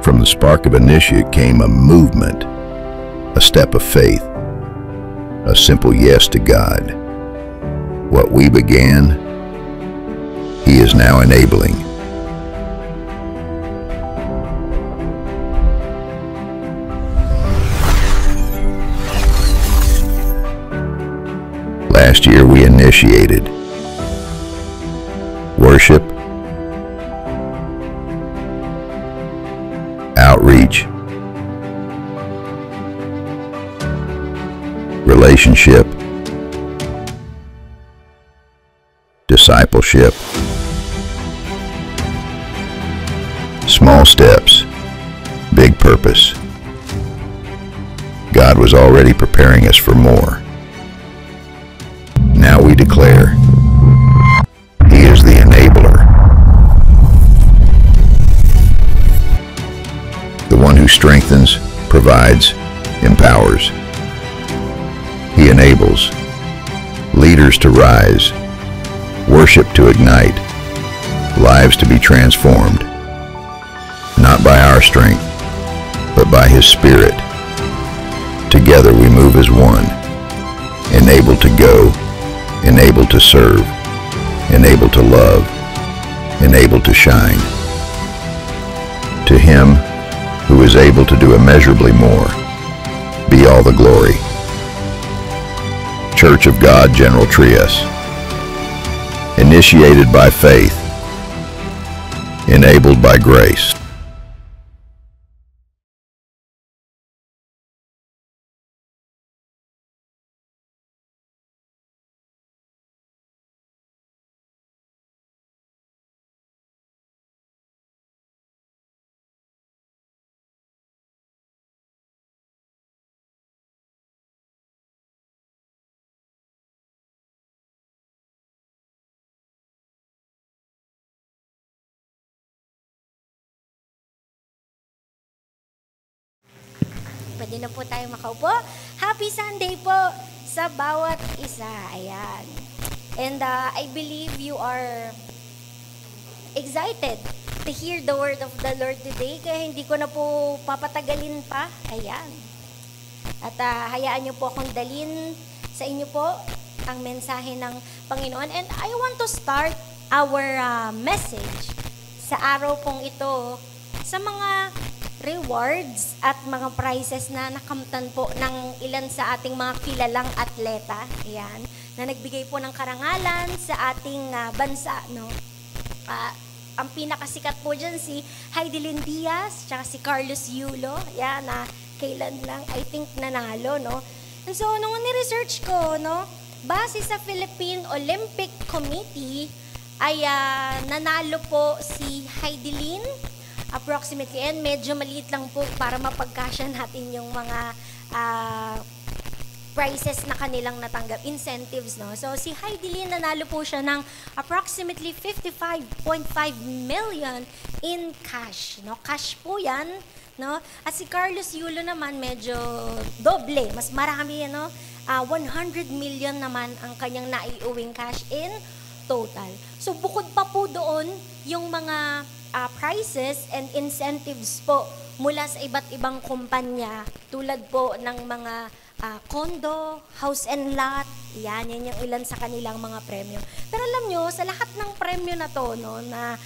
From the spark of initiate came a movement, a step of faith, a simple yes to God. What we began, He is now enabling. Last year we initiated worship, outreach, relationship, discipleship, small steps, big purpose. God was already preparing us for more. Now we declare, He is the enabler, the one who strengthens, provides, empowers. He enables leaders to rise, worship to ignite, lives to be transformed, not by our strength, but by His Spirit. Together we move as one, enabled to go, enabled to serve, enabled to love, enabled to shine. To Him who is able to do immeasurably more, be all the glory. Church of God General Trias, initiated by faith, enabled by grace. pwede na po tayo makaupo. Happy Sunday po sa bawat isa. Ayan. And I believe you are excited to hear the word of the Lord today. Kaya hindi ko na po papatagalin pa. Ayan. At hayaan niyo po akong dalin sa inyo po ang mensahe ng Panginoon. And I want to start our message sa araw pong ito sa mga rewards at mga prizes na nakamtan po ng ilan sa ating mga kilalang atleta. Ayan, na nagbigay po ng karangalan sa ating bansa, no? Ang pinakasikat po dyan si Heidelin Diaz, tsaka si Carlos Yulo. Ayan, na kailan lang, I think, nanalo, no? And so, nung ni-research ko, no, base sa Philippine Olympic Committee, ay nanalo po si Heidelin approximately, and medyo maliit lang po para mapagkasya natin yung mga prizes na kanilang natanggap, incentives, no? So, si Heidelin, nanalo po siya ng approximately 55.5 million in cash, no? Cash po yan, no? At si Carlos Yulo naman, medyo doble, mas marami, no? 100 million naman ang kanyang naiuwing cash in total. So, bukod pa po doon, yung mga prizes and incentives po mula sa iba't ibang kumpanya, tulad po ng mga condo, house and lot, yan yung ilan sa kanilang mga premyo. Pero alam nyo, sa lahat ng premyo na to, no, na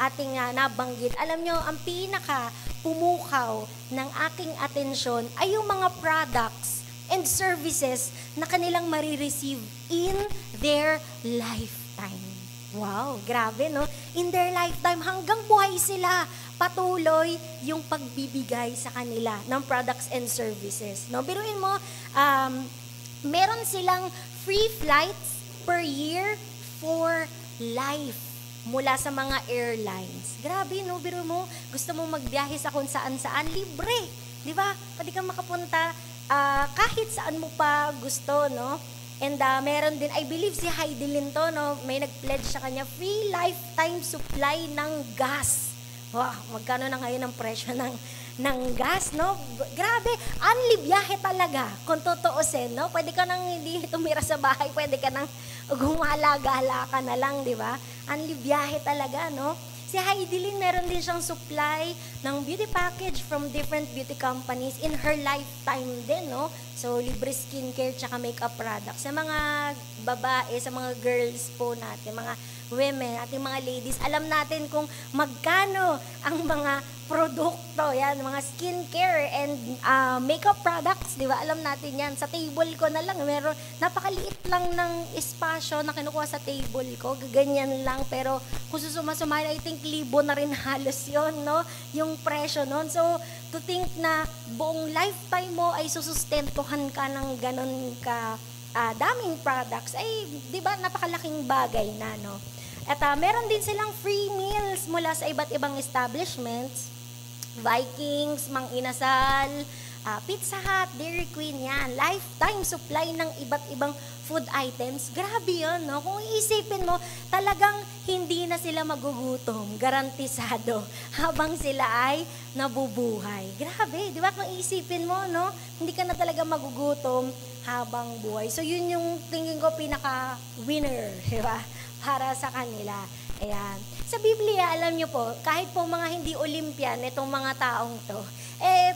ating nabanggit, alam nyo, ang pinaka pumukaw ng aking atensyon ay yung mga products and services na kanilang marireceive in their lifetime. Wow, grabe, no? In their lifetime, hanggang buhay sila, patuloy yung pagbibigay sa kanila ng products and services. No? Biruin mo, meron silang free flights per year for life mula sa mga airlines. Grabe, no? Biruin mo, gusto mo magbiyahe sa kung saan-saan, libre. Di ba? Pwede kang makapunta kahit saan mo pa gusto, no? And meron din, I believe si Heidelin to, no? May nag-pledge sa kanya, free lifetime supply ng gas. Wow, magkano na ngayon ang presyo ng gas, no? Grabe, unli biyahe talaga, kung tutuusin, no? Pwede ka nang hindi tumira sa bahay, pwede ka nang gumala-gala ka na lang, di ba? Unli biyahe talaga, no? Si Heidelin, meron din siyang supply ng beauty package from different beauty companies in her lifetime din, no? So, libre skincare tsaka makeup products. Sa mga babae, sa mga girls po natin, mga women, ating mga ladies, alam natin kung magkano ang mga produkto, yan, mga skincare and makeup products, di ba? Alam natin yan. Sa table ko na lang, meron, napakaliit lang ng espasyo na kinukuha sa table ko, ganyan lang, pero kung susuma-sumay, I think libo na rin halos yon, no? Yung presyo nun. So, to think na buong lifetime mo ay susustentuhan ka ng ganun ka daming products, ay, di ba, napakalaking bagay na, no? At meron din silang free meals mula sa iba't ibang establishments. Vikings, Mang Inasal, Pizza Hut, Dairy Queen, yan. Lifetime supply ng iba't ibang food items. Grabe yun, no? Kung iisipin mo, talagang hindi na sila magugutom, garantisado, habang sila ay nabubuhay. Grabe, di ba? Kung iisipin mo, no? Hindi ka na talaga magugutom habang buhay. So, yun yung tingin ko pinaka-winner, di ba? Para sa kanila. Ayan. Sa Biblia, alam nyo po, kahit po mga hindi Olympian, itong mga taong to,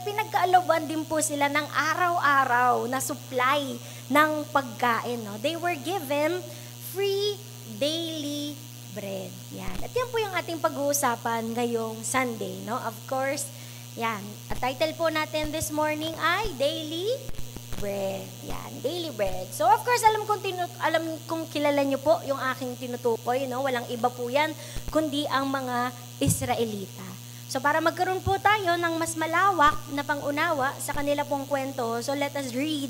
pinagkaaloban din po sila ng araw-araw na supply ng pagkain. No? They were given free daily bread. Yan. At yan po yung ating pag-uusapan ngayong Sunday. No? Of course, yan. At title po natin this morning ay Daily Bread. Yan, daily bread. So, of course, alam kong kilala nyo po yung aking tinutukoy, no? Walang iba po yan, kundi ang mga Israelita. So, para magkaroon po tayo ng mas malawak na pangunawa sa kanila pong kwento, so let us read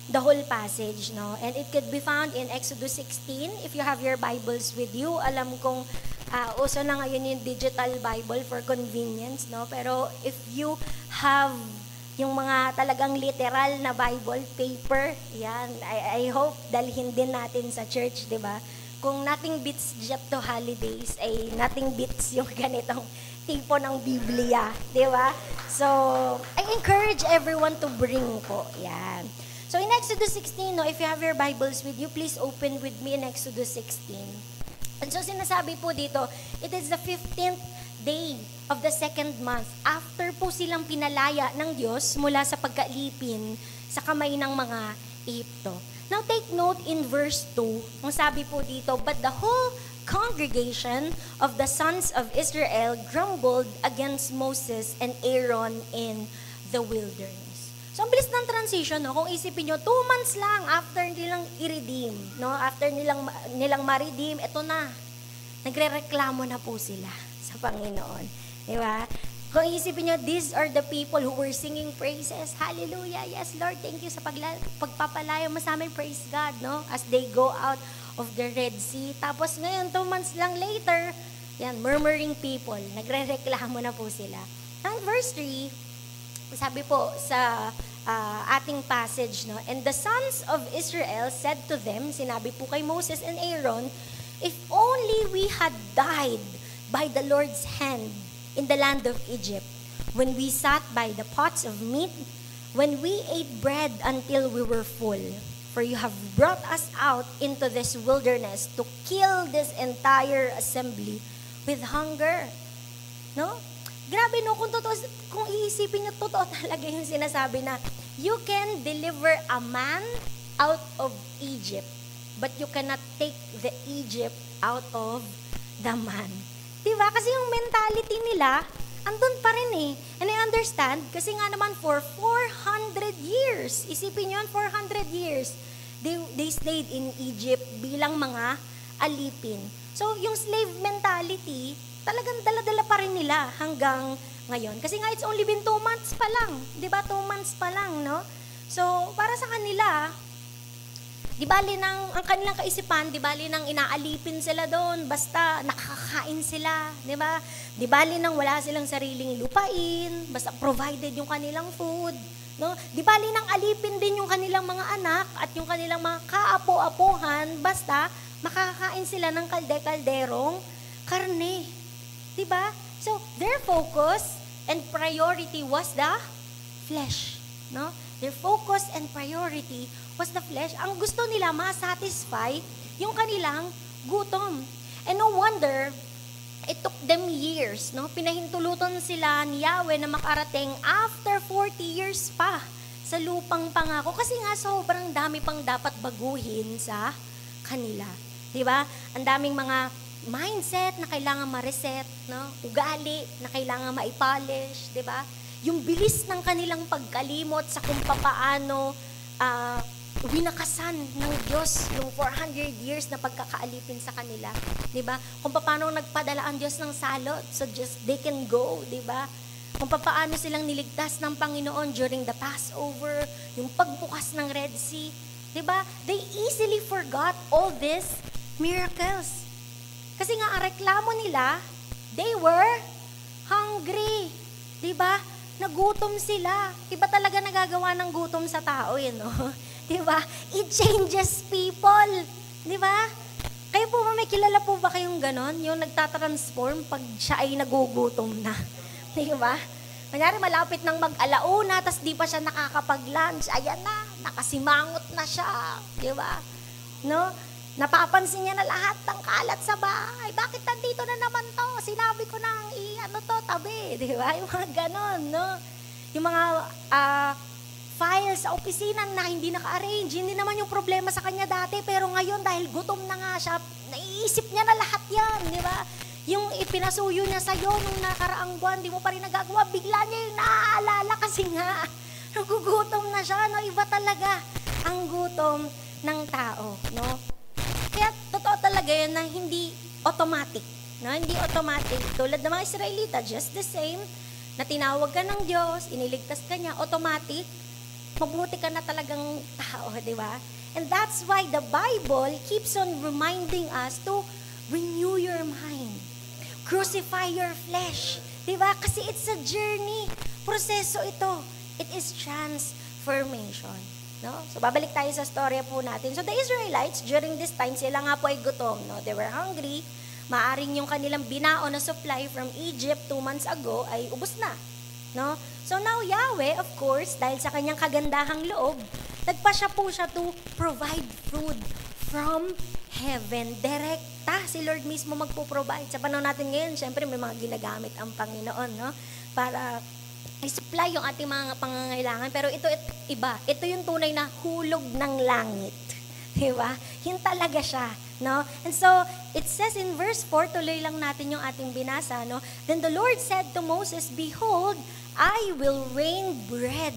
the whole passage, no? And it could be found in Exodus 16. If you have your Bibles with you, alam kong uso na ngayon yung digital Bible for convenience, no? Pero if you have yung mga talagang literal na Bible paper, yan, I hope dalhin din natin sa church, di ba? Kung nothing beats Jet to Holidays, ay nothing beats yung ganitong tipo ng Biblia, di ba? So, So, I encourage everyone to bring po. Yan. So, in Exodus 16, no, if you have your Bibles with you, please open with me in Exodus 16. And so, sinasabi po dito, it is the 15th day of the second month after po silang pinalaya ng Diyos mula sa pagkalipin sa kamay ng mga Ehipto. Now, take note in verse 2, ang sabi po dito, but the whole congregation of the sons of Israel grumbled against Moses and Aaron in the wilderness. So, ang bilis ng transition, no? Kung isipin nyo, 2 months lang after nilang i-redeem, no? After nilang ma-redeem, eto na, nagre-reklamo na po sila sa Panginoon. Di ba? Kung isipin nyo, these are the people who were singing praises. Hallelujah. Yes, Lord, thank you sa pagpapalaya mo sa amin. Praise God, no? As they go out of the Red Sea. Tapos ngayon, 2 months lang later, yan, murmuring people. Nagre-reklamo na po sila. Ang verse 3, sabi po sa ating passage, no? And the sons of Israel said to them, sinabi po kay Moses and Aaron, if only we had died by the Lord's hand in the land of Egypt, when we sat by the pots of meat, when we ate bread until we were full. For you have brought us out into this wilderness to kill this entire assembly with hunger. No? Grabe, no? Kung iisipin niyo, totoo talaga yung sinasabi na you can deliver a man out of Egypt, but you cannot take the Egypt out of the man. Diba? Kasi yung mentality nila, andun pa rin eh. And I understand, kasi nga naman for 400 years, isipin nyo 400 years, they stayed in Egypt bilang mga alipin. So, yung slave mentality, talagang dala-dala pa rin nila hanggang ngayon. Kasi nga, it's only been 2 months pa lang. Diba? 2 months pa lang, no? So, para sa kanila, di bali ang kanilang kaisipan, di bali nang inaalipin sila doon, basta nakakain sila, di ba? Di bali nang wala silang sariling lupain, basta provided yung kanilang food, no? Di bali nang alipin din yung kanilang mga anak at yung kanilang mga kaapo-apuhan, basta makakain sila ng kalde-kalderong karne, di ba? So, their focus and priority was the flesh, no? Their focus and priority was the flesh. Ang gusto nila ma-satisfy yung kanilang gutom. And no wonder, it took them years, no? Pinahintulutan sila ni Yahweh na makarating after 40 years pa sa lupang pangako. Kasi nga sobrang dami pang dapat baguhin sa kanila. Di ba? Ang daming mga mindset na kailangan ma-reset, no? Ugali na kailangan ma-polish, di ba? Yung bilis ng kanilang pagkalimot sa kung papaano winakasan ng Diyos yung 400 years na pagkakaalipin sa kanila, 'di ba? Kung paano nagpadala ang Diyos ng salot so just they can go, 'di ba? Kung paano silang niligtas ng Panginoon during the Passover, yung pagbukas ng Red Sea, 'di ba? They easily forgot all these miracles. Kasi nga ang reklamo nila, they were hungry, 'di ba? Nagutom sila. Iba talaga nagagawa ng gutom sa tao, yun, no? Diba? It changes people. Diba? Kayo po ba, may kilala po ba kayong ganon? Yung nagtatransform pag siya ay nagugutom na. Diba? Kunyari, malapit ng mag-alauna, tas di pa siya nakakapag-lunch. Ayan na, nakasimangot na siya. Diba? No? Napapansin niya na lahat ng kalat sa bahay. Bakit nandito na naman to? Sinabi ko nang tabi. Di ba? Yung mga ganon, no? Yung mga files sa opisina na hindi naka-arrange. Hindi naman yung problema sa kanya dati. Pero ngayon, dahil gutom na nga siya, naiisip niya na lahat yan. Di ba? Yung ipinasuyo niya sa'yo nung nakaraang buwan, di mo pa rin nagagawa. Bigla niya yung naaalala kasi nga, nagugutom na siya. No? Iba talaga ang gutom ng tao. No? Kaya totoo talaga yun na hindi automatic. No? Hindi automatic. Tulad ng mga Israelita, just the same, na tinawag ka ng Diyos, iniligtas ka niya, automatic, mabuti ka na talagang tao, di ba? And that's why the Bible keeps on reminding us to renew your mind. Crucify your flesh. Di ba? Kasi it's a journey. Proseso ito. It is transformation. No? So, babalik tayo sa storya po natin. So, the Israelites, during this time, sila nga po ay gutom. No? They were hungry. Maaring yung kanilang binaon na supply from Egypt 2 months ago ay ubos na. No? So now Yahweh, of course, dahil sa kanyang kagandahang loob, nagpasya po siya to provide food from heaven. Direkta si Lord mismo magpo-provide. Sa panahon natin ngayon, syempre may mga ginagamit ang Panginoon, no? Para i-supply yung ating mga pangangailangan. Pero ito iba. Ito yung tunay na hulog ng langit. Diba? Yun talaga siya. No? And so, it says in verse 4, tuloy lang natin yung ating binasa, no? Then the Lord said to Moses, "Behold, I will rain bread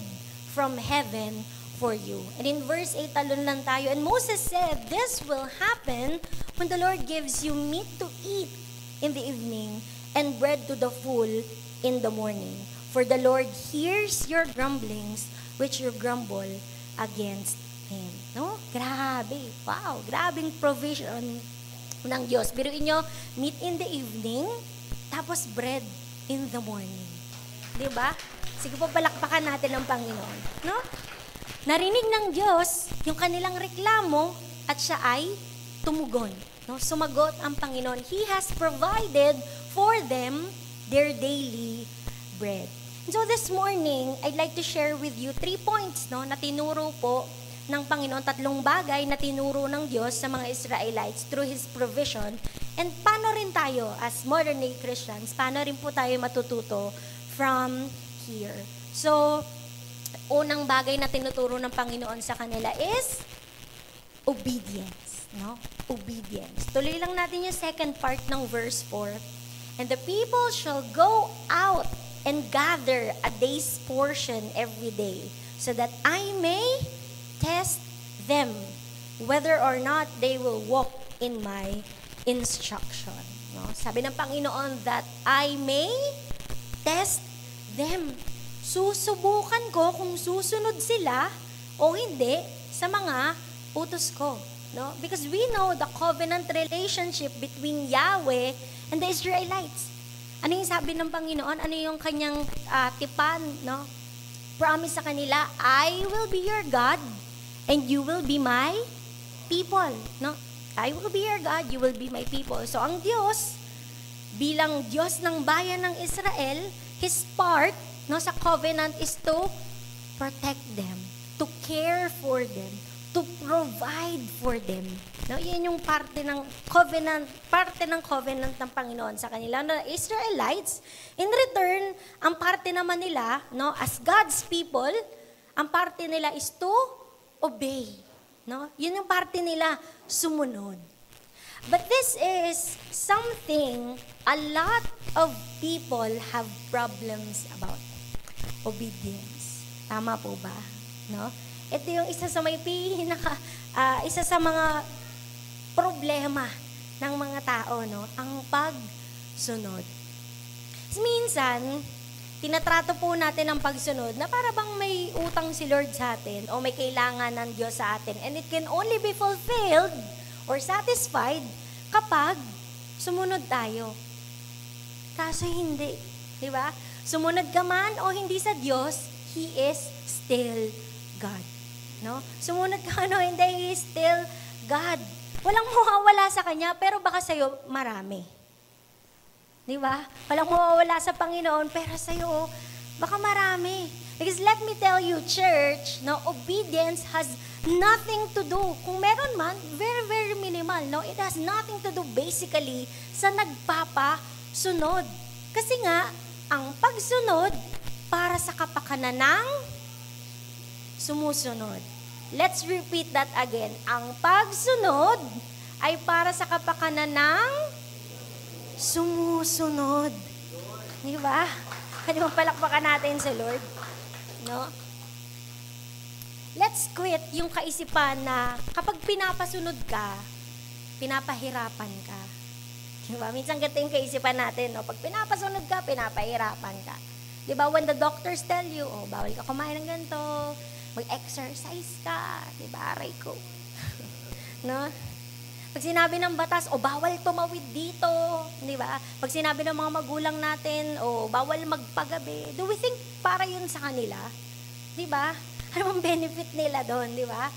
from heaven for you." And in verse 8, talon lang tayo. And Moses said, "This will happen when the Lord gives you meat to eat in the evening and bread to the full in the morning. For the Lord hears your grumblings, which you grumble against Him." No? Grabe. Wow. Grabing provision ng Diyos. Biruin nyo, meat in the evening, tapos bread in the morning. Diba? Sige po, palakpakan natin ang Panginoon. No? Narinig ng Diyos yung kanilang reklamo at siya ay tumugon. No? Sumagot ang Panginoon. He has provided for them their daily bread. So this morning, I'd like to share with you 3 points, no, na tinuro po ng Panginoon, 3 bagay na tinuro ng Diyos sa mga Israelites through His provision. And paano rin tayo as modern day Christians, paano rin po tayo matututo from here. So, unang bagay na tinuturo ng Panginoon sa kanila is obedience. No? Obedience. Tuloy lang natin yung second part ng verse 4. And the people shall go out and gather a day's portion every day, so that I may test them whether or not they will walk in my instruction. No? Sabi ng Panginoon, that I may test them. Susubukan ko kung susunod sila o hindi sa mga utos ko. No? Because we know the covenant relationship between Yahweh and the Israelites. Ano yung sabi ng Panginoon? Ano yung kanyang tipan? No? Promise sa kanila, I will be your God and you will be my people. No? I will be your God, you will be my people. So ang Diyos, bilang Diyos ng bayan ng Israel, His part, no, sa covenant is to protect them, to care for them, to provide for them. No, yan yung parte ng covenant ng Panginoon sa kanila, na Israelites. In return, ang parte naman nila, no, as God's people, ang parte nila is to obey. No? Yun yung parte nila, sumunod. But this is something a lot of people have problems about. Obedience. Tama po ba? No? Ito yung isa sa isa sa mga problema ng mga tao, no? Ang pagsunod. Minsan, tinatrato po natin ang pagsunod na para bang may utang si Lord sa atin o may kailangan ng Diyos sa atin. And it can only be fulfilled or satisfied kapag sumunod tayo. Kaso hindi. Di ba? Sumunod ka man o hindi sa Diyos, He is still God. No? Sumunod ka man o hindi, He is still God. Walang mawawala sa Kanya, pero baka sa'yo marami. Di ba? Walang mawawala sa Panginoon, pero sa'yo, baka marami. Because let me tell you, church, no, obedience has nothing to do. Kung meron man, very, very minimal. No? It has nothing to do basically sa nagpapasunod. Kasi nga, ang pagsunod para sa kapakanan ng sumusunod. Let's repeat that again. Ang pagsunod ay para sa kapakanan ng sumusunod. Di ba? Pwede mo palakpakan natin sa Lord. No? Let's quit yung kaisipan na kapag pinapasunod ka, pinapahirapan ka. Di ba? Minsan ganito yung kaisipan natin. No? Pag pinapasunod ka, pinapahirapan ka. Di ba? When the doctors tell you, oh, bawal ka kumain ng ganito, mag-exercise ka. Di ba? Aray ko. No? Pag sinabi ng batas, o bawal tumawid dito, di ba? Pag sinabi ng mga magulang natin, o bawal magpagabi, do we think para yun sa kanila? Di ba? Ano ang benefit nila doon, di ba?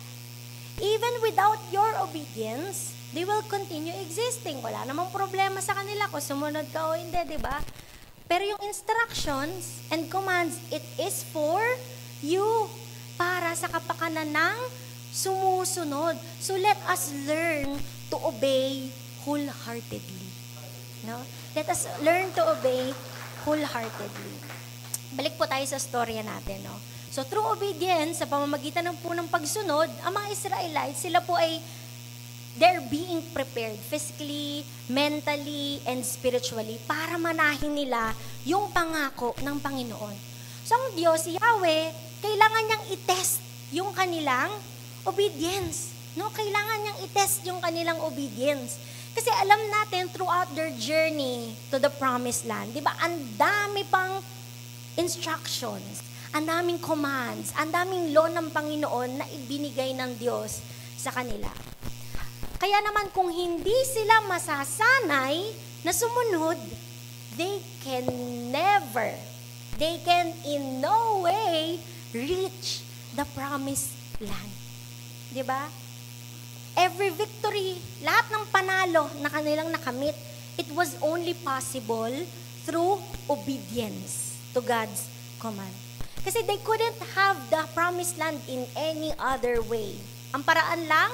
Even without your obedience, they will continue existing. Wala namang problema sa kanila kung sumunod ka o hindi, di ba? Pero yung instructions and commands, it is for you, para sa kapakanan ng sumusunod. So let us learn to obey wholeheartedly. No? Let us learn to obey wholeheartedly. Balik po tayo sa storya natin. No? So through obedience, sa pamamagitan ng punang pagsunod, ang mga Israelites, sila po ay they're being prepared physically, mentally, and spiritually para manahin nila yung pangako ng Panginoon. So ang Diyos, si Yahweh, kailangan niyang i-test yung kanilang obedience. No? Kailangan niyang i-test yung kanilang obedience. Kasi alam natin throughout their journey to the promised land, di ba, ang dami pang instructions, ang daming commands, ang daming law ng Panginoon na ibinigay ng Diyos sa kanila. Kaya naman kung hindi sila masasanay na sumunod, they can in no way reach the promised land. Diba? Every victory, lahat ng panalo na kanilang nakamit, it was only possible through obedience to God's command. Kasi they couldn't have the promised land in any other way. Ang paraan lang,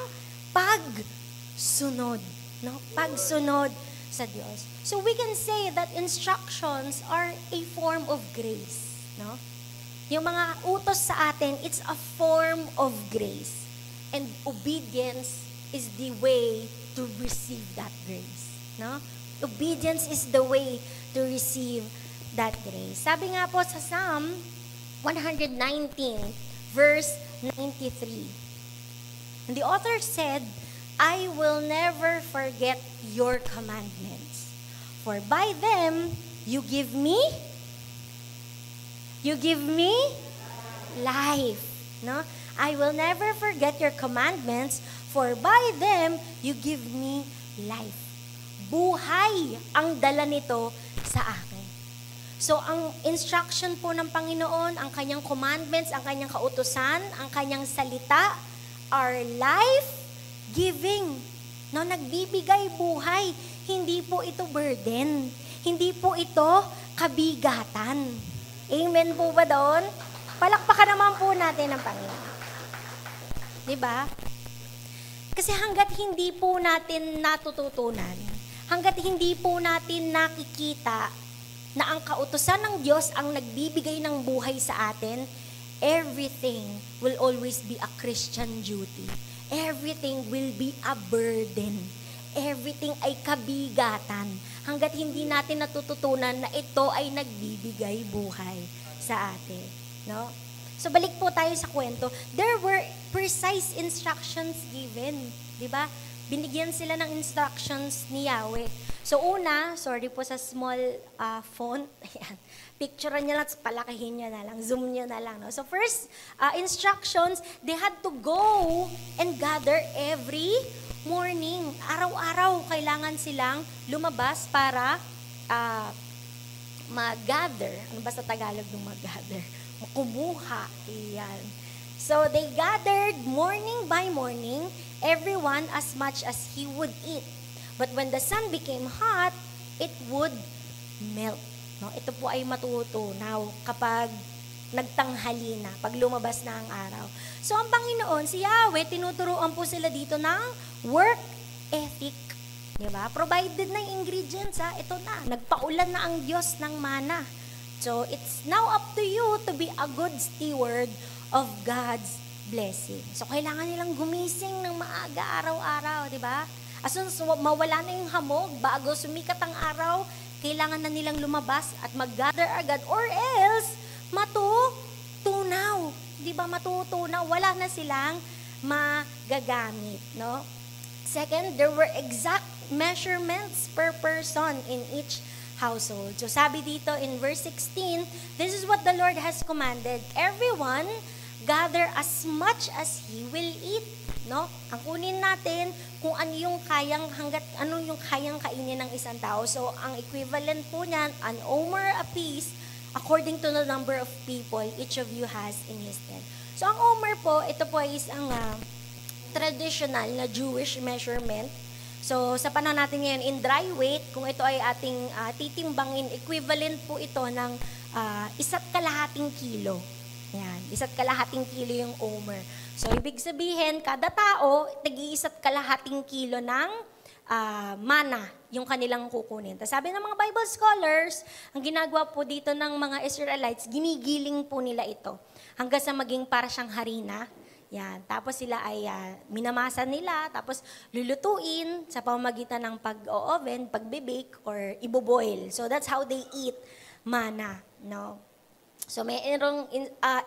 pagsunod. No? Pagsunod sa Diyos. So we can say that instructions are a form of grace. No? Yung mga utos sa atin, it's a form of grace. And obedience is the way to receive that grace. No? Obedience is the way to receive that grace. Sabi nga po sa Psalm 119, verse 93. And the author said, I will never forget your commandments. For by them, you give me life. No? I will never forget your commandments, for by them, you give me life. Buhay ang dala nito sa akin. So, ang instruction po ng Panginoon, ang kanyang commandments, ang kanyang kautusan, ang kanyang salita, are life-giving. No, nagbibigay buhay. Hindi po ito burden. Hindi po ito kabigatan. Amen po ba doon? Palakpakan naman po natin ang Panginoon. Diba? Kasi hanggat hindi po natin natututunan, hanggat hindi po natin nakikita na ang kautusan ng Diyos ang nagbibigay ng buhay sa atin, everything will always be a Christian duty. Everything will be a burden. Everything ay kabigatan. Hanggat hindi natin natututunan na ito ay nagbibigay buhay sa atin. No? So balik po tayo sa kwento. There were precise instructions given. Diba? Binigyan sila ng instructions ni Yahweh. So una, sorry po sa small font. Ayan. Picture niya lang, palakihin niya na lang, zoom niya na lang. No? So first, instructions, they had to go and gather every morning. Araw-araw, kailangan silang lumabas para mag-gather. Ano ba sa Tagalog ng mag-gather? Kumuha. Iyan. So they gathered morning by morning, everyone as much as he would eat. But when the sun became hot, it would melt. No? Ito po ay matutunaw kapag nagtanghali na, pag lumabas na ang araw. So ang Panginoon, si Yahweh, tinuturuan po sila dito ng work ethic. Diba? Provided na yung ingredients, ito na, nagpaulan na ang Diyos ng mana. So it's now up to you to be a good steward of God's blessing. So kailangan nilang gumising ng maaga araw-araw, di ba? As soon as mawala na yung hamog, bago sumikat ang araw, kailangan na nilang lumabas at mag-gather agad, or else matutunaw. Di ba matutunaw? Wala na silang magagamit, no? Second, there were exact measurements per person in each household. So sabi dito in verse 16, this is what the Lord has commanded. Everyone gather as much as he will eat. No? Ang kunin natin kung ano yung kayang kainin ng isang tao. So ang equivalent po niyan, an omer apiece, according to the number of people each of you has in his tent. So ang omer po, ito po ay isang traditional na Jewish measurement. So, sa panahon natin ngayon, in dry weight, kung ito ay ating titimbangin, equivalent po ito ng 1.5 kilo. Yan, 1.5 kilo yung omer. So, ibig sabihin, kada tao, tagi-1.5 kilo ng mana yung kanilang kukunin. Tapos sabi ng mga Bible scholars, ang ginagawa po dito ng mga Israelites, ginigiling po nila ito hanggang sa maging para siyang harina. Yan. Tapos sila ay minamasa nila, tapos lulutuin sa pamamagitan ng pag-oven, pag-bake, or iboboil. So that's how they eat mana. No? So mayroong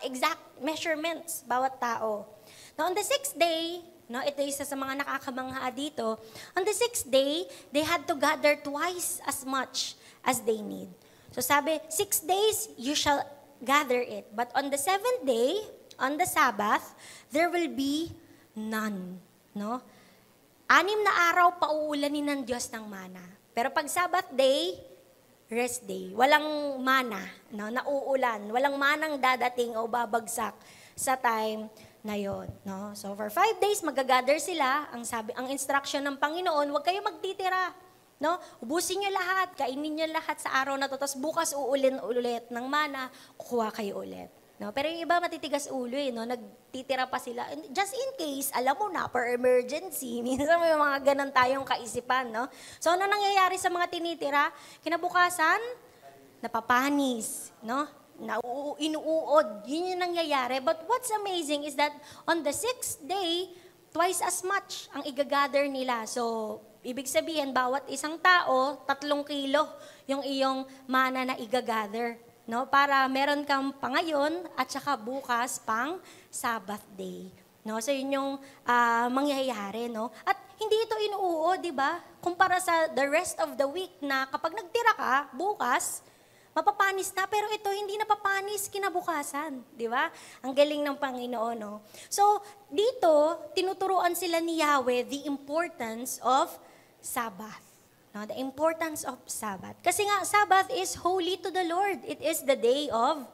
exact measurements bawat tao. Now on the 6th day, no, ito isa sa mga nakakamangha dito, on the 6th day, they had to gather twice as much as they need. So sabi, 6 days, you shall gather it. But on the 7th day, on the Sabbath, there will be none. No? 6 na araw pauulanin ng Diyos ng mana. Pero pag Sabbath day, rest day. Walang mana, no? Nauulan. Walang manang dadating o babagsak sa time na yon. No? So for 5 days, magagather sila. Ang instruction ng Panginoon, huwag kayo magtitira. No? Ubusin nyo lahat, kainin nyo lahat sa araw na to, tapos bukas uulin ulit ng mana, kukuha kayo ulit. No, pero yung iba matitigas ulo no, nagtitira pa sila. Just in case, alam mo na, per emergency, minsan may mga ganun tayong kaisipan, no? So, ano nangyayari sa mga tinitira? Kinabukasan, napapanis, no? Inuuod, yun yung nangyayari. But what's amazing is that on the 6th day, twice as much ang igagather nila. So, ibig sabihin, bawat isang tao, 3 kilo yung iyong mana na igagather. No, para meron kang pangayon at saka bukas pang Sabbath day. No, so yun yung mangyayari, no? At hindi ito inuuo, di ba? Kumpara sa the rest of the week na kapag nagtira ka, bukas, mapapanis na, pero ito hindi napapanis kinabukasan, di ba? Ang galing ng Panginoon, no? So, dito, tinuturuan sila ni Yahweh the importance of Sabbath. No, the importance of Sabbath. Kasi nga, Sabbath is holy to the Lord. It is the day of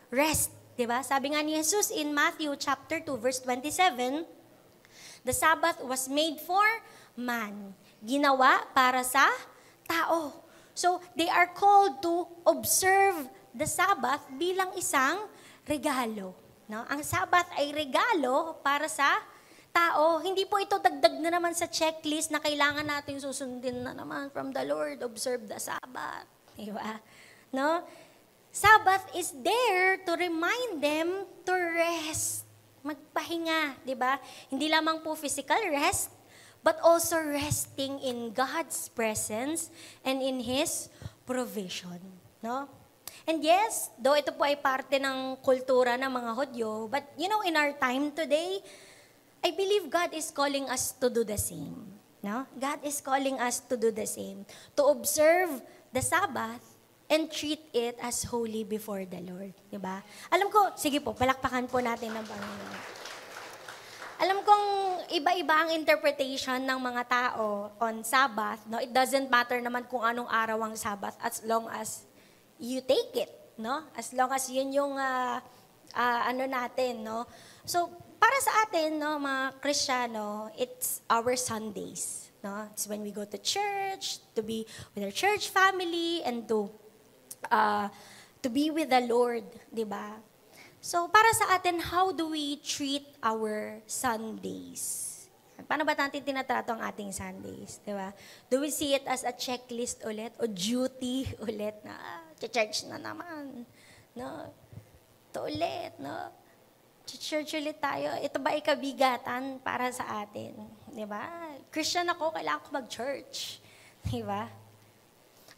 rest. Diba? Sabi nga ni Jesus in Matthew chapter 2, verse 27, the Sabbath was made for man. Ginawa para sa tao. So, they are called to observe the Sabbath bilang isang regalo. No? Ang Sabbath ay regalo para sa tao. Hindi po ito dagdag na naman sa checklist na kailangan nating susundin na naman from the Lord, observe the Sabbath. Diba? No? Sabbath is there to remind them to rest. Magpahinga, diba? Hindi lamang po physical rest, but also resting in God's presence and in His provision. No? And yes, though ito po ay parte ng kultura ng mga Hudyo, but you know, in our time today, I believe God is calling us to do the same. No? God is calling us to do the same. To observe the Sabbath and treat it as holy before the Lord. Diba? Alam ko, sige po, palakpakan po natin ng Panginoon. Alam kong iba-iba ang interpretation ng mga tao on Sabbath. No? It doesn't matter naman kung anong araw ang Sabbath as long as you take it. No? As long as yun yung ano natin. No? So, para sa atin, no, mga Kristiyano, it's our Sundays. No? It's when we go to church, to be with our church family, and to be with the Lord, di ba? So, para sa atin, how do we treat our Sundays? Paano ba natin tinatrato ang ating Sundays, di ba? Do we see it as a checklist ulit, o duty ulit, na church na naman, no? Ito ulit, no? Church ulit tayo. Ito ba ay kabigatan para sa atin? Di ba? Christian ako, kailangan ko mag-church. Di ba?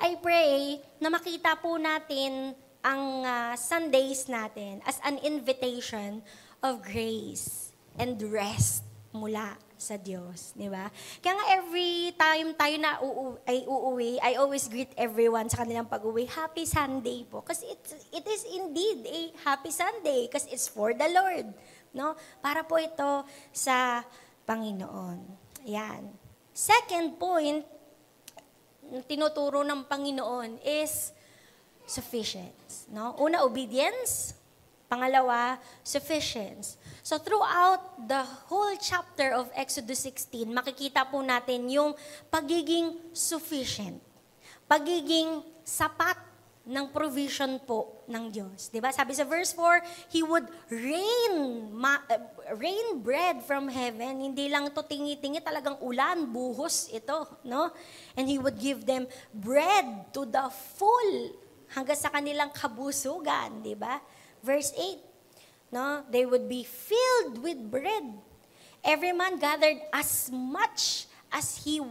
I pray na makita po natin ang Sundays natin as an invitation of grace and rest mula sa Diyos, di ba? Kaya nga every time tayo na uuwi, I always greet everyone sa kanilang pag-uwi, Happy Sunday po. Kasi it is indeed a Happy Sunday kasi it's for the Lord, no? Para po ito sa Panginoon. Yan. Second point na tinuturo ng Panginoon is sufficiency, no? Una, obedience. Pangalawa, sufficiency. So throughout the whole chapter of Exodus 16, makikita po natin yung pagiging sufficient, pagiging sapat ng provision po ng Diyos. Diba? Sabi sa verse 4, He would rain bread from heaven. Hindi lang to tingi-tingi, talagang ulan, buhos ito. No? And He would give them bread to the full, hanggang sa kanilang kabusugan. Diba? Verse 8, no, they would be filled with bread. Every man gathered as much as he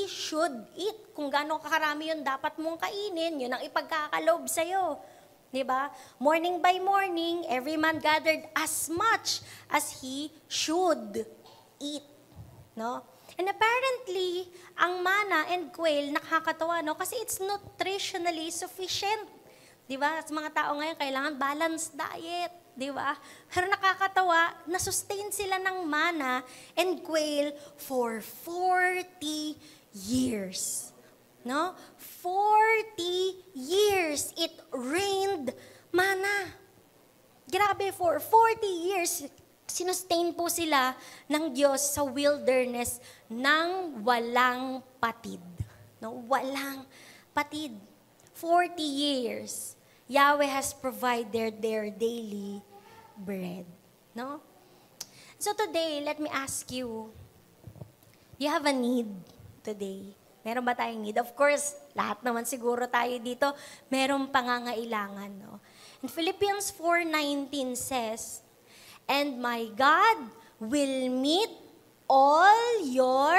should eat. Kung gaano kakarami yun dapat mong kainin, yun ang ipagkakaloob sa'yo. Diba? Morning by morning, every man gathered as much as he should eat. No? And apparently, ang mana and quail, nakakatawa, no? Kasi it's nutritionally sufficient. Diba? Sa mga tao ngayon, kailangan balanced diet. Diba? Pero nakakatawa, na-sustain sila ng mana and quail for 40 years. No? 40 years it rained mana. Grabe, for 40 years, sinustain po sila ng Diyos sa wilderness ng walang patid. No? Walang patid. 40 years. Yahweh has provided their daily bread. No? So today, let me ask you, do you have a need today? Meron ba tayong need? Of course, lahat naman siguro tayo dito, merong pangangailangan. No? And Philippians 4:19 says, And my God will meet all your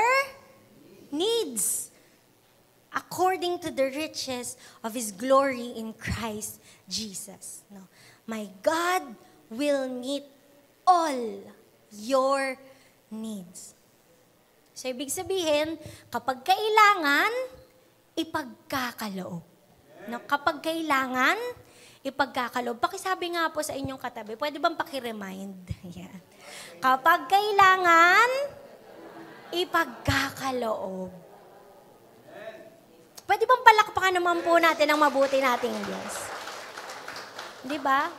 needs according to the riches of His glory in Christ Jesus. No? My God will meet all your needs. So, ibig sabihin, kapag kailangan, ipagkakaloob. No? Kapag kailangan, ipagkakaloob. Pakisabi nga po sa inyong katabi, pwede bang pakiremind? Yan. Kapag kailangan, ipagkakaloob. Pwede bang palakpakan naman po natin ang mabuti nating Diyos? Di ba?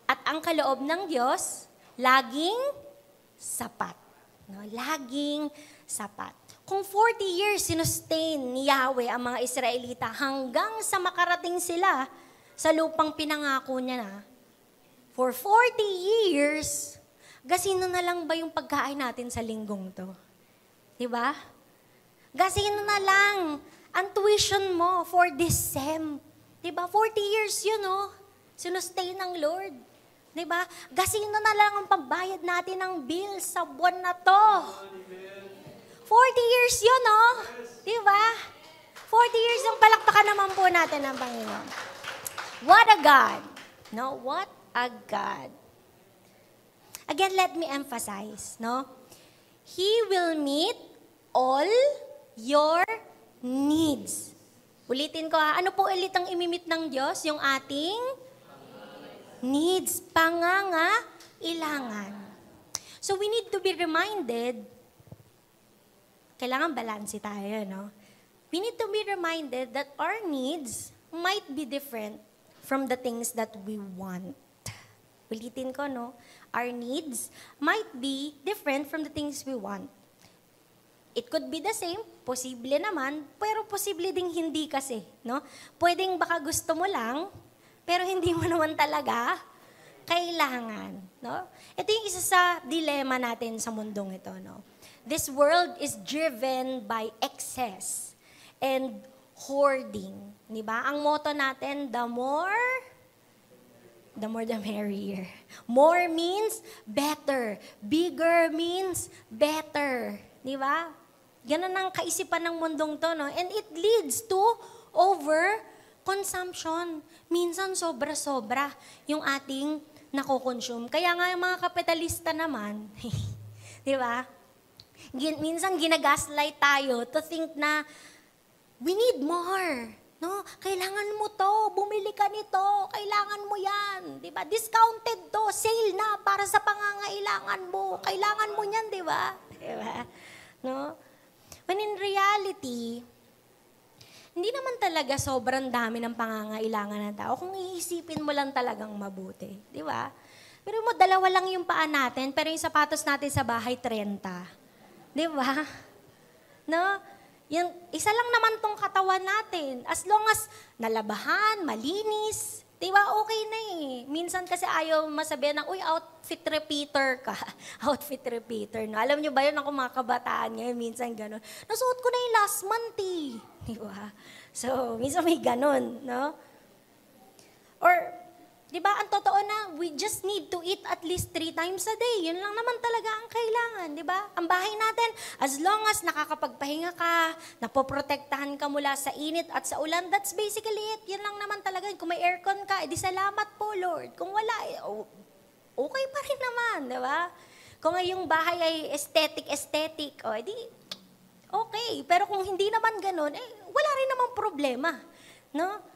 At ang kaloob ng Diyos, laging sapat. No? Laging sapat. Kung 40 years sinustain ni Yahweh ang mga Israelita hanggang sa makarating sila sa lupang pinangako niya na, for 40 years, gasino na lang ba yung pagkain natin sa linggong to? Di ba? Gasino na lang ang tuition mo for this SEM. Diba? 40 years yun, no? Sinustain ng Lord. Diba? Gasino na lang ang pambayad natin ng bill sa buwan na to. 40 years yun, no? Diba? 40 years yung palakpakan naman po natin ng Panginoon. What a God. No? What a God. Again, let me emphasize, no? He will meet all your needs. Ulitin ko ha, ano po ulit ang imimit ng Diyos? Yung ating needs, pangangailangan. So we need to be reminded, kailangan balanse tayo, no? We need to be reminded that our needs might be different from the things that we want. Ulitin ko, no? Our needs might be different from the things we want. It could be the same, posible naman, pero posible ding hindi kasi, no? Pwedeng baka gusto mo lang, pero hindi mo naman talaga kailangan, no? Ito yung isa sa dilema natin sa mundong ito, no? This world is driven by excess and hoarding, di ba? Ang motto natin, the more the merrier. More means better. Bigger means better, di ba? Ganun ang kaisipan ng mundong to, no? And it leads to overconsumption. Minsan sobra-sobra yung ating nakokonsume. Kaya nga yung mga kapitalista naman, di ba? Minsan ginagaslight tayo to think na we need more. No? Kailangan mo to, bumili ka nito, kailangan mo yan. Di ba? Discounted to, sale na para sa pangangailangan mo. Kailangan mo yan, di ba? Di ba? No? When in reality, hindi naman talaga sobrang dami ng pangangailangan ng tao kung iisipin mo lang talagang mabuti. Di ba? Pero mo, dalawa lang yung paa natin, pero yung sapatos natin sa bahay, 30. Di ba? No? Yung, isa lang naman tong katawan natin. As long as nalabahan, malinis, di ba, okay na eh. Minsan kasi ayaw masabihan na, uy, outfit repeater ka. Outfit repeater. No? Alam nyo ba yun, ako mga kabataan ngayon, minsan ganun. Nasuot ko na yung last month eh. Di ba? So, minsan may ganun, no? Or, di ba, ang totoo na, we just need to eat at least 3 times a day. Yun lang naman talaga ang kailangan, di ba? Ang bahay natin, as long as nakakapagpahinga ka, napoprotektahan ka mula sa init at sa ulan, that's basically it. Yun lang naman talaga. Kung may aircon ka, edi salamat po, Lord. Kung wala, okay pa rin naman, di ba? Kung yung bahay ay aesthetic, edi okay. Pero kung hindi naman ganun, wala rin namang problema, no?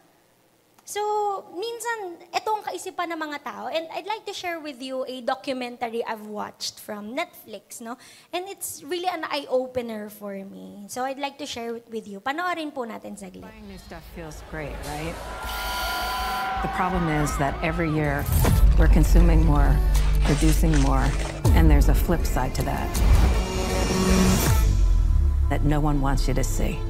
So, minsan, ito ang kaisipan ng mga tao. And I'd like to share with you a documentary I've watched from Netflix, no? And it's really an eye-opener for me. So, I'd like to share it with you. Panoorin po natin saglit. Buying new stuff feels great, right? The problem is that every year we're consuming more, producing more, and there's a flip side to that that no one wants you to see.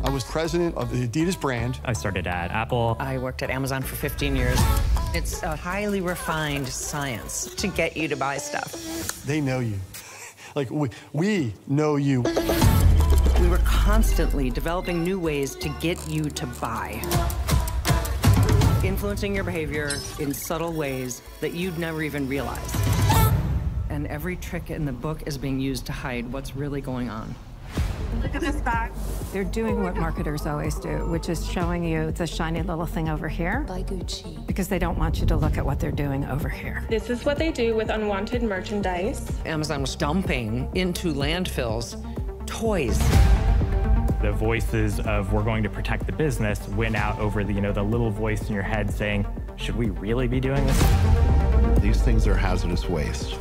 I was president of the Adidas brand. I started at Apple. I worked at Amazon for 15 years. It's a highly refined science to get you to buy stuff. They know you. Like, we know you. We were constantly developing new ways to get you to buy. Influencing your behavior in subtle ways that you'd never even realize. And every trick in the book is being used to hide what's really going on. Look at this bag. They're doing what marketers always do, which is showing you the shiny little thing over here. By Gucci. Because they don't want you to look at what they're doing over here. This is what they do with unwanted merchandise. Amazon was dumping into landfills toys. The voices of we're going to protect the business win out over the, the little voice in your head saying, should we really be doing this? These things are hazardous waste.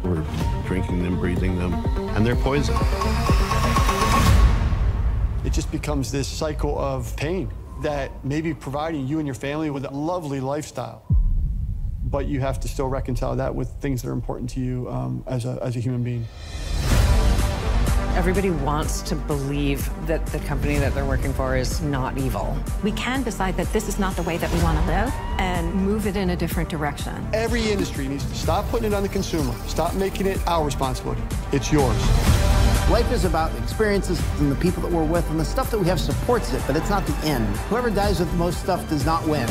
We're drinking them, breathing them, and they're poison. It just becomes this cycle of pain that may be providing you and your family with a lovely lifestyle. But you have to still reconcile that with things that are important to you as a human being. Everybody wants to believe that the company that they're working for is not evil. We can decide that this is not the way that we want to live and move it in a different direction. Every industry needs to stop putting it on the consumer. Stop making it our responsibility. It's yours. Life is about experiences and the people that we're with, and the stuff that we have supports it, but it's not the end. Whoever dies with the most stuff does not win.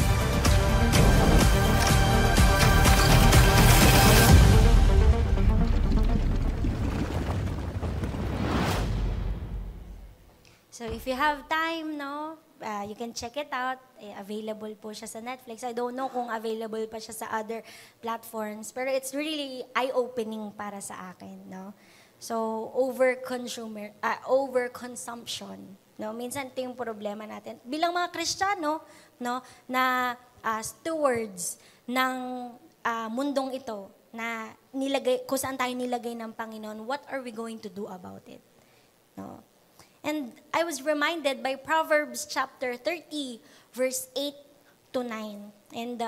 So if you have time, no, you can check it out. Available po siya sa Netflix. I don't know kung available pa siya sa other platforms, pero it's really eye-opening para sa akin, no? So, overconsumption. No? Minsan ito yung problema natin. Bilang mga Kristiyano, no, na stewards ng mundong ito, na kung saan tayo nilagay ng Panginoon, what are we going to do about it? No? And I was reminded by Proverbs chapter 30, verse 8 to 9. And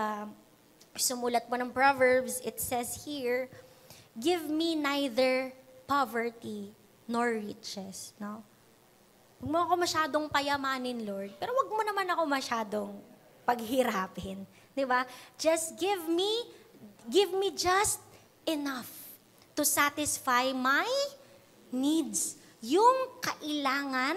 sumulat po ng Proverbs, it says here, give me neither poverty nor riches, no? Huwag mo ako masyadong payamanin, Lord, pero huwag mo naman ako masyadong paghirapin, di ba? Just give me just enough to satisfy my needs. Yung kailangan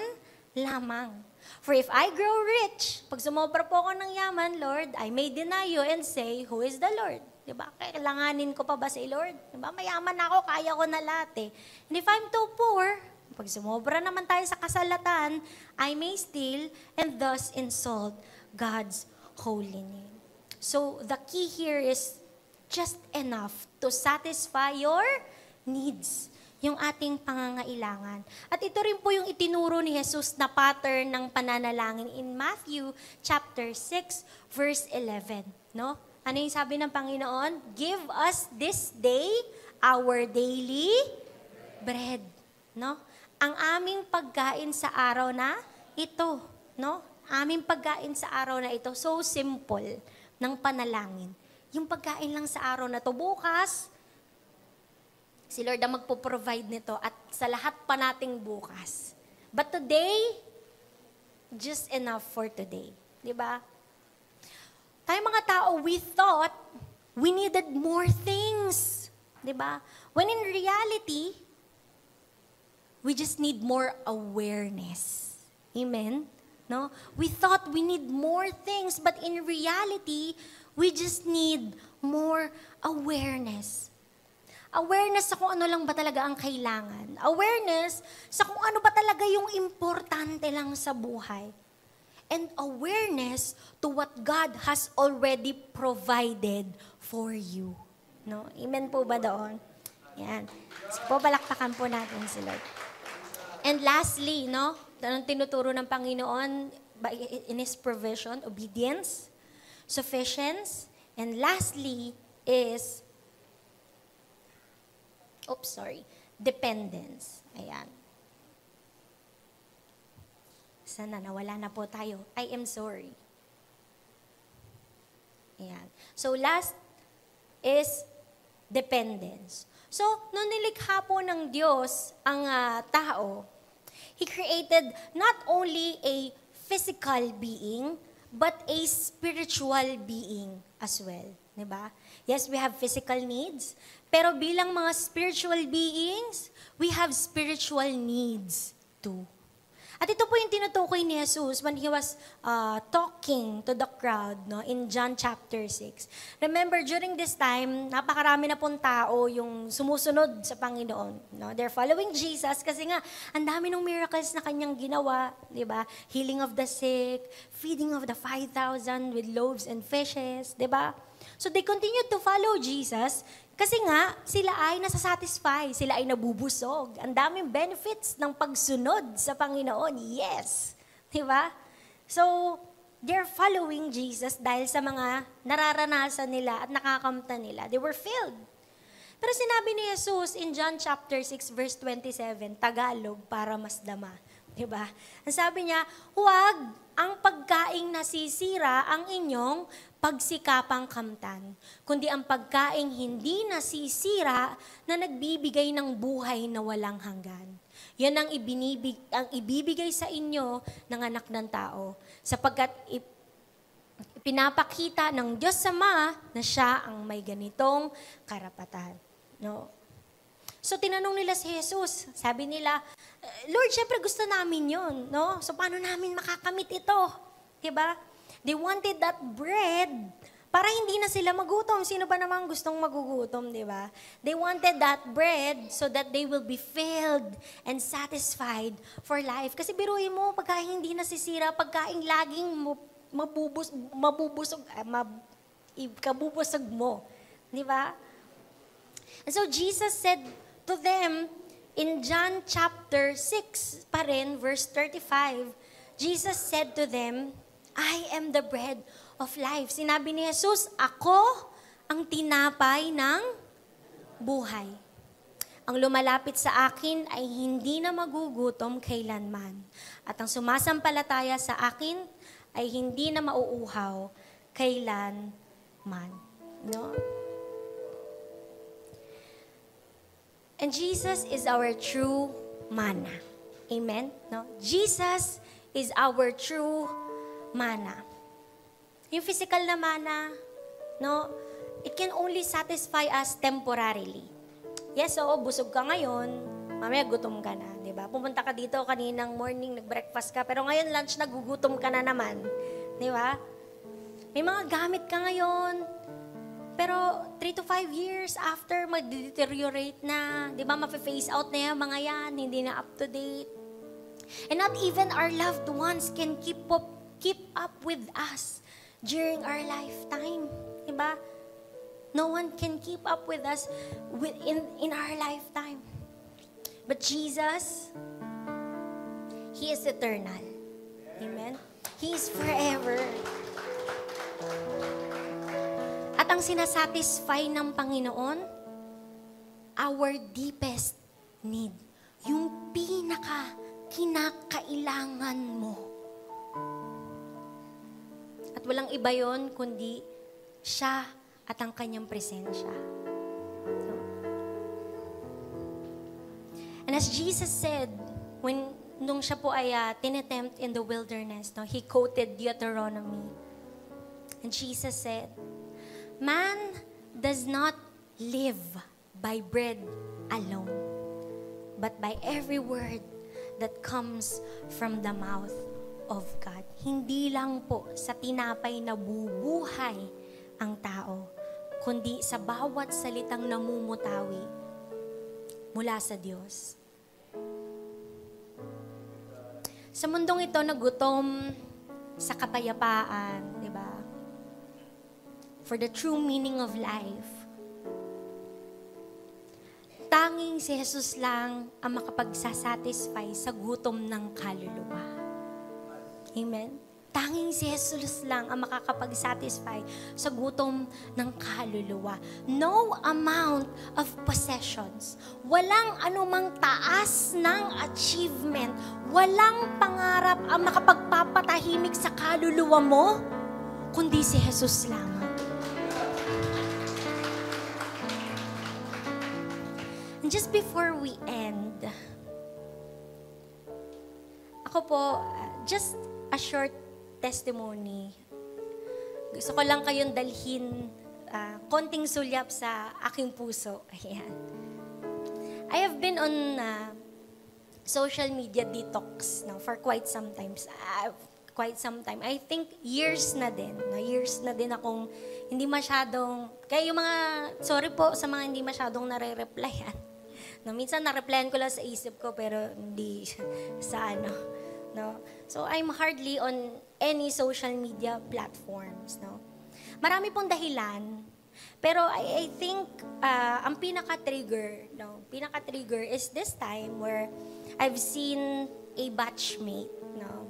lamang. For if I grow rich, pag sumobra po ako ng yaman, Lord, I may deny you and say, who is the Lord? Diba? Kailanganin ko pa ba si Lord? Diba? Mayaman ako, kaya ko na lahat eh. And if I'm too poor, pag sumobra naman tayo sa kasalatan, I may steal and thus insult God's holy name. So the key here is just enough to satisfy your needs, yung ating pangangailangan. At ito rin po yung itinuro ni Jesus na pattern ng pananalangin in Matthew chapter 6, verse 11. No? Ano yung sabi ng Panginoon? Give us this day our daily bread. No? Ang aming pagkain sa araw na ito. No? Aming pagkain sa araw na ito. So simple ng panalangin. yung pagkain lang sa araw na to. Bukas, si Lord ang magpo-provide nito at sa lahat pa nating bukas. But today, just enough for today. Diba? Tayo mga tao, we thought we needed more things. Diba? When in reality, we just need more awareness. Amen? No? We thought we need more things, but in reality, we just need more awareness. Awareness sa kung ano lang ba talaga ang kailangan. Awareness sa kung ano ba talaga yung importante lang sa buhay. And awareness to what God has already provided for you. No? Amen po ba doon? Yan. Sige po, balakpakan po natin si Lord. And lastly, no? Anong tinuturo ng Panginoon in His provision? Obedience, sufficiency, and lastly is, dependence. Ayan. Sana nawala na po tayo. I am sorry. Ayan. So last is dependence. So, nung nilikha po ng Diyos ang tao, He created not only a physical being, but a spiritual being as well. Diba? Yes, we have physical needs, pero bilang mga spiritual beings, we have spiritual needs too. At ito po yung tinutukoy ni Jesus when He was talking to the crowd, no, in John chapter 6. Remember, during this time, napakarami na pong tao yung sumusunod sa Panginoon. No? They're following Jesus kasi nga, ang dami ng miracles na Kanyang ginawa. Diba? Healing of the sick, feeding of the 5,000 with loaves and fishes. Diba? So they continued to follow Jesus kasi nga, sila ay nasasatisfy, sila ay nabubusog. Ang daming benefits ng pagsunod sa Panginoon. Yes! Diba? So, they're following Jesus dahil sa mga nararanasan nila at nakakamta nila. They were filled. Pero sinabi ni Jesus in John chapter 6 verse 27, Tagalog para mas dama. Diba? Ang sabi niya, huwag ang pagkaing nasisira ang inyong pagsikapang kamtan, kundi ang pagkaing hindi nasisira na nagbibigay ng buhay na walang hanggan. Yan ang ibibigay sa inyo ng anak ng tao, sapagkat pinapakita ng Diyos Ama na Siya ang may ganitong karapatan. No? So, tinanong nila si Jesus. Sabi nila, Lord, syempre gusto namin yun. No? So, paano namin makakamit ito? Diba? They wanted that bread para hindi na sila magutom. Sino ba namang gustong magugutom, diba? They wanted that bread so that they will be filled and satisfied for life. Kasi biruin mo, pagkain hindi nasisira, pagkain laging kabubusog mo. Diba? And so, Jesus said to them, in John chapter 6 pa rin, verse 35, Jesus said to them, I am the bread of life. Sinabi ni Jesus, ako ang tinapay ng buhay. Ang lumalapit sa akin ay hindi na magugutom kailanman. At ang sumasampalataya sa akin ay hindi na mauuhaw kailanman. No? And Jesus is our true manna. Amen? No? Jesus is our true manna. Yung physical na manna, no, it can only satisfy us temporarily. Yes, oo, busog ka ngayon, mamaya gutom ka na, di ba? Pumunta ka dito kaninang morning, nag-breakfast ka, pero ngayon lunch, nagugutom ka na naman. Di ba? May mga gamit ka ngayon, pero 3 to 5 years after, mag-deteriorate na, di ba? Ma-phase out na yan, mga yan, hindi na up to date. And not even our loved ones can keep up with us during our lifetime. Diba? No one can keep up with us in our lifetime. But Jesus, He is eternal. Amen? He is forever. At ang sinasatisfy ng Panginoon, our deepest need. Yung kinakailangan mo. At walang iba yon kundi siya at ang kanyang presensya. So, and as Jesus said, nung siya po ay tinetempt in the wilderness, no, he quoted Deuteronomy. And Jesus said, "Man does not live by bread alone, but by every word that comes from the mouth of God." Hindi lang po sa tinapay na bubuhay ang tao, kundi sa bawat salitang namumutawi mula sa Diyos. Sa mundong ito na gutom sa kapayapaan, di ba? For the true meaning of life, tanging si Jesus lang ang makapagsasatisfy sa gutom ng kaluluwa. Amen? Tanging si Jesus lang ang makakapag-satisfy sa gutom ng kaluluwa. No amount of possessions, walang anumang taas ng achievement, walang pangarap ang makapagpapatahimik sa kaluluwa mo, kundi si Jesus lamang. And just before we end, ako po, just a short testimony. Gusto ko lang kayong dalhin konting sulyap sa aking puso. Ayan. I have been on social media detox for quite some time. I think years na din. Years na din akong hindi masyadong, kaya yung mga, sorry po sa mga hindi masyadong nare-replyan. Minsan na-replyan ko lang sa isip ko pero hindi sa ano. No? So, I'm hardly on any social media platforms. No? Marami pong dahilan, pero I think ang pinaka-trigger is this time where I've seen a batchmate. No?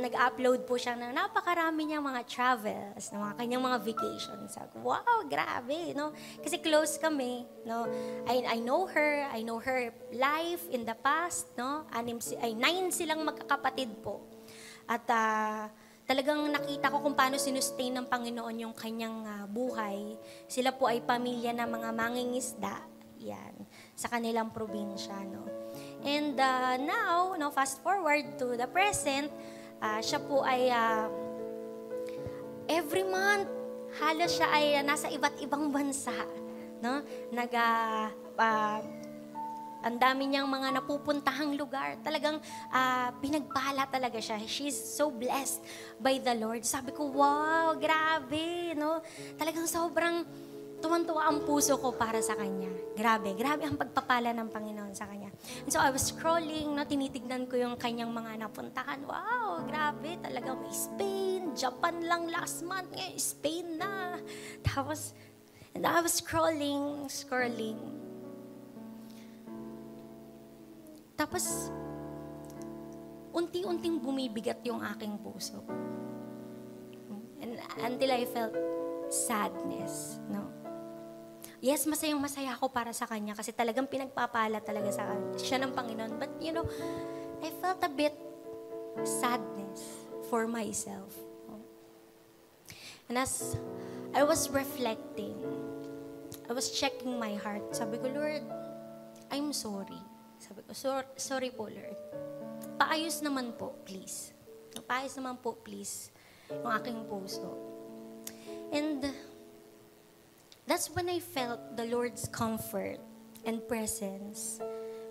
Nag-upload po siya ng napakarami niyang mga travels, ng mga kanyang mga vacations. Wow, grabe, no? Kasi close kami, no? I know her life in the past, no? 9 silang magkakapatid po. At talagang nakita ko kung paano sinustain ng Panginoon yung kanyang buhay. Sila po ay pamilya ng mga mangingisda, yan, sa kanilang probinsya, no? And now, fast forward to the present, siya po ay every month, halos siya ay nasa iba't ibang bansa. No? Ang dami niyang mga napupuntahang lugar. Talagang pinagpala talaga siya. She's so blessed by the Lord. Sabi ko, wow, grabe. No? Talagang sobrang tuwan-tuwa ang puso ko para sa Kanya. Grabe ang pagpapala ng Panginoon sa Kanya. And so I was scrolling, tinitignan ko yung Kanyang mga napuntahan. Wow, grabe, talaga may Spain, Japan lang last month, ngayon Spain na. And I was scrolling. Tapos, unti-unting bumibigat yung aking puso. And until I felt sadness, no? Yes, masayang-masaya ako para sa Kanya kasi talagang pinagpapala talaga siya ng Panginoon. But, I felt a bit sadness for myself. And as I was reflecting, I was checking my heart. Sabi ko, Lord, I'm sorry. Sabi ko, sorry po, Lord. Paayos naman po, please. Paayos naman po, please, yung aking puso. And that's when I felt the Lord's comfort and presence.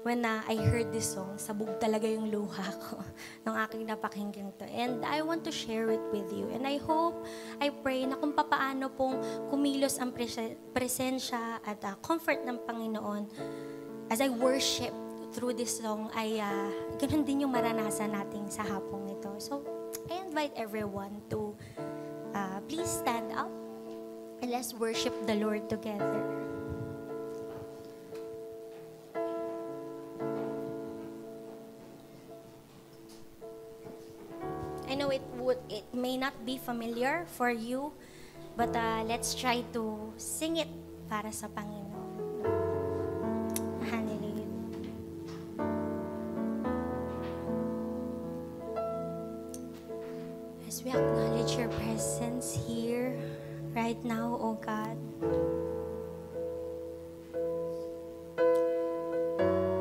When I heard this song, sabog talaga yung luha ko ng aking napakinggan to. And I want to share it with you. And I hope, I pray na kung papaano pong kumilos ang presensya at comfort ng Panginoon as I worship through this song, ay ganun din yung maranasan natin sa hapong ito. So, I invite everyone to please stand up. And let's worship the Lord together. I know it may not be familiar for you, but let's try to sing it para sa Panginoon. Hallelujah. As we acknowledge your presence here, right right now, O God.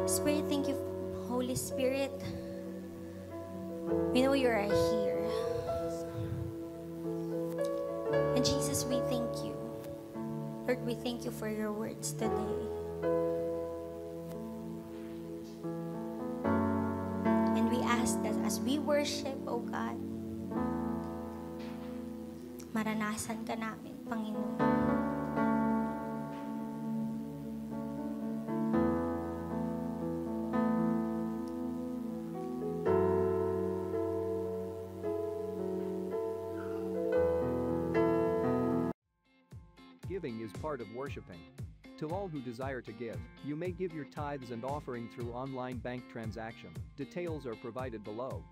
Spirit, thank you, Holy Spirit. We know you are here. And Jesus, we thank you. Lord, we thank you for your words today. And we ask that as we worship, O God, maranasan ka namin, Panginoon. Giving is part of worshiping. To all who desire to give, you may give your tithes and offering through online bank transaction. Details are provided below.